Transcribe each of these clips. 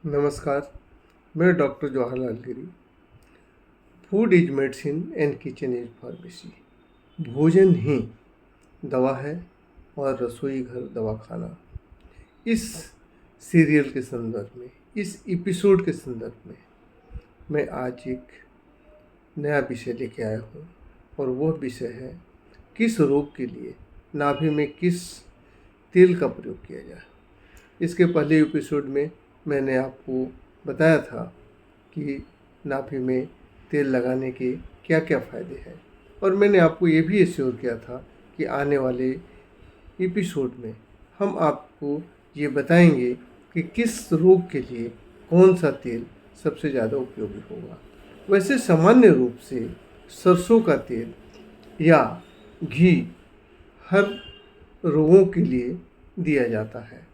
नमस्कार। मैं doctor Jawaharlal Giri. Food is medicine and kitchen is pharmacy. भोजन ही दवा है और रसोई घर दवा खाना। इस सीरियल के संदर्भ में, इस एपिसोड के संदर्भ में मैं आज एक नया विषय लेके आया हूँ और वह विषय है किस रोग के लिए नाभि में किस तेल का प्रयोग किया जाए। इसके पहले एपिसोड में मैंने आपको बताया था कि नाभि में तेल लगाने के क्या क्या फ़ायदे हैं, और मैंने आपको ये भी एश्योर किया था कि आने वाले एपिसोड में हम आपको ये बताएंगे कि किस रोग के लिए कौन सा तेल सबसे ज़्यादा उपयोगी होगा। वैसे सामान्य रूप से सरसों का तेल या घी हर रोगों के लिए दिया जाता है,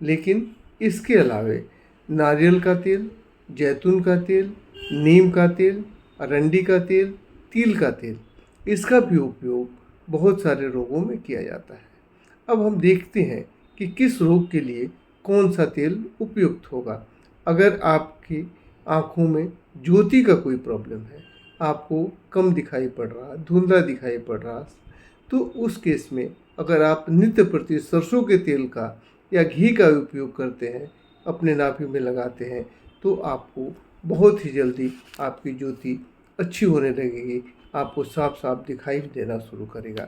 लेकिन इसके अलावे नारियल का तेल, जैतून का तेल, नीम का तेल, अरंडी का तेल, तिल का तेल, इसका भी उपयोग बहुत सारे रोगों में किया जाता है। अब हम देखते हैं कि किस रोग के लिए कौन सा तेल उपयुक्त होगा। अगर आपकी आँखों में ज्योति का कोई प्रॉब्लम है, आपको कम दिखाई पड़ रहा, धुंधला दिखाई पड़ रहा, तो उस केस में अगर आप नित्य प्रति सरसों के तेल का या घी का उपयोग करते हैं, अपने नाभि में लगाते हैं, तो आपको बहुत ही जल्दी आपकी ज्योति अच्छी होने लगेगी, आपको साफ साफ दिखाई देना शुरू करेगा।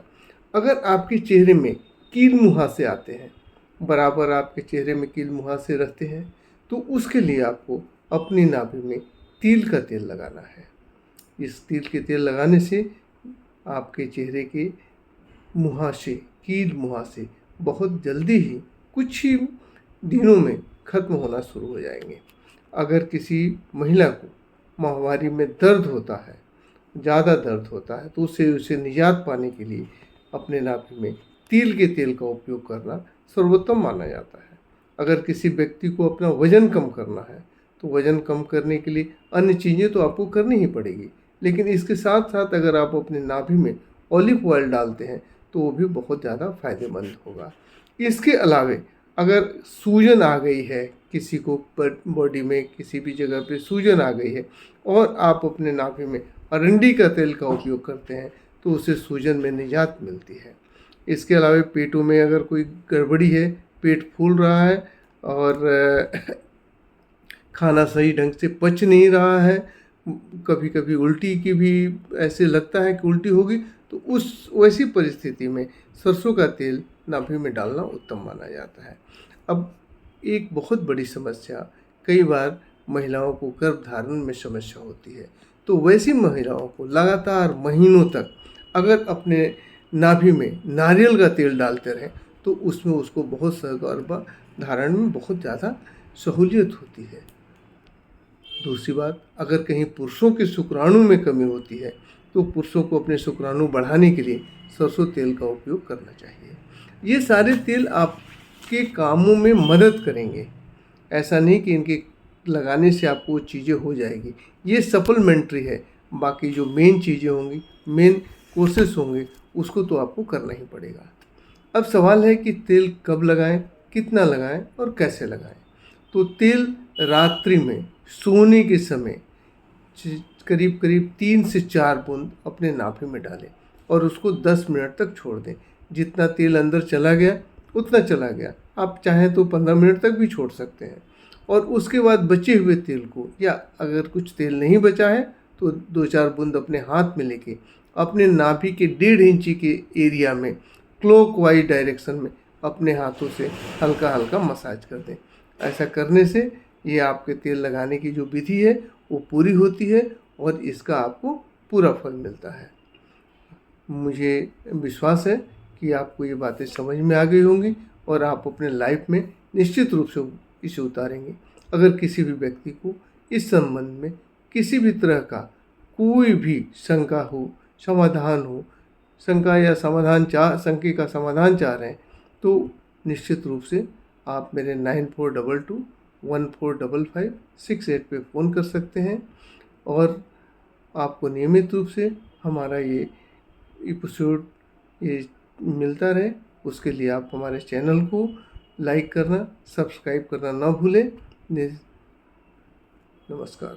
अगर आपके चेहरे में कील मुहासे आते हैं, बराबर आपके चेहरे में कील मुहासे रहते हैं, तो उसके लिए आपको अपनी नाभि में तिल का तेल लगाना है। इस तिल के तेल लगाने से आपके चेहरे के मुहासे, कील मुहासे बहुत जल्दी ही कुछ ही दिनों में खत्म होना शुरू हो जाएंगे। अगर किसी महिला को माहवारी में दर्द होता है, ज़्यादा दर्द होता है, तो उसे निजात पाने के लिए अपने नाभि में तिल के तेल का उपयोग करना सर्वोत्तम माना जाता है। अगर किसी व्यक्ति को अपना वज़न कम करना है, तो वज़न कम करने के लिए अन्य चीज़ें तो आपको करनी ही पड़ेगी, लेकिन इसके साथ साथ अगर आप अपने नाभि में ऑलिव ऑयल डालते हैं तो वो भी बहुत ज़्यादा फायदेमंद होगा। इसके अलावे अगर सूजन आ गई है, किसी को बॉडी में किसी भी जगह पे सूजन आ गई है और आप अपने नाभि में अरंडी का तेल का उपयोग करते हैं, तो उसे सूजन में निजात मिलती है। इसके अलावा पेटों में अगर कोई गड़बड़ी है, पेट फूल रहा है और खाना सही ढंग से पच नहीं रहा है, कभी कभी उल्टी की भी ऐसे लगता है कि उल्टी होगी, तो उस वैसी परिस्थिति में सरसों का तेल नाभि में डालना उत्तम माना जाता है। अब एक बहुत बड़ी समस्या, कई बार महिलाओं को गर्भधारण में समस्या होती है, तो वैसी महिलाओं को लगातार महीनों तक अगर अपने नाभि में नारियल का तेल डालते रहें, तो उसमें उसको बहुत गर्भधारण में बहुत ज़्यादा सहूलियत होती है। दूसरी बात, अगर कहीं पुरुषों के शुक्राणु में कमी होती है, तो पुरुषों को अपने शुक्राणु बढ़ाने के लिए सरसों तेल का उपयोग करना चाहिए। ये सारे तेल आपके कामों में मदद करेंगे, ऐसा नहीं कि इनके लगाने से आपको वो चीज़ें हो जाएगी, ये सप्लीमेंट्री है। बाकी जो मेन चीज़ें होंगी, मेन कोर्सेस होंगे, उसको तो आपको करना ही पड़ेगा। अब सवाल है कि तेल कब लगाएं, कितना लगाएं और कैसे लगाएं। तो तेल रात्रि में सोने के समय करीब करीब 3 से 4 बूंद अपने नाभि में डालें और उसको 10 मिनट तक छोड़ दें। जितना तेल अंदर चला गया उतना चला गया, आप चाहें तो 15 मिनट तक भी छोड़ सकते हैं। और उसके बाद बचे हुए तेल को, या अगर कुछ तेल नहीं बचा है तो 2-4 बूंद अपने हाथ में लेके अपने नाभि के 1.5 इंची के एरिया में क्लॉकवाइज डायरेक्शन में अपने हाथों से हल्का हल्का मसाज कर दें। ऐसा करने से ये आपके तेल लगाने की जो विधि है वो पूरी होती है और इसका आपको पूरा फल मिलता है। मुझे विश्वास है कि आपको ये बातें समझ में आ गई होंगी और आप अपने लाइफ में निश्चित रूप से इसे उतारेंगे। अगर किसी भी व्यक्ति को इस संबंध में किसी भी तरह का कोई भी शंका हो, समाधान हो, शंका या समाधान शंके का समाधान चाह रहे हैं, तो निश्चित रूप से आप मेरे 9422145568 पे फ़ोन कर सकते हैं और आपको नियमित रूप से हमारा ये एपिसोड ये मिलता रहे, उसके लिए आप हमारे चैनल को लाइक करना, सब्सक्राइब करना ना भूलें। नमस्कार।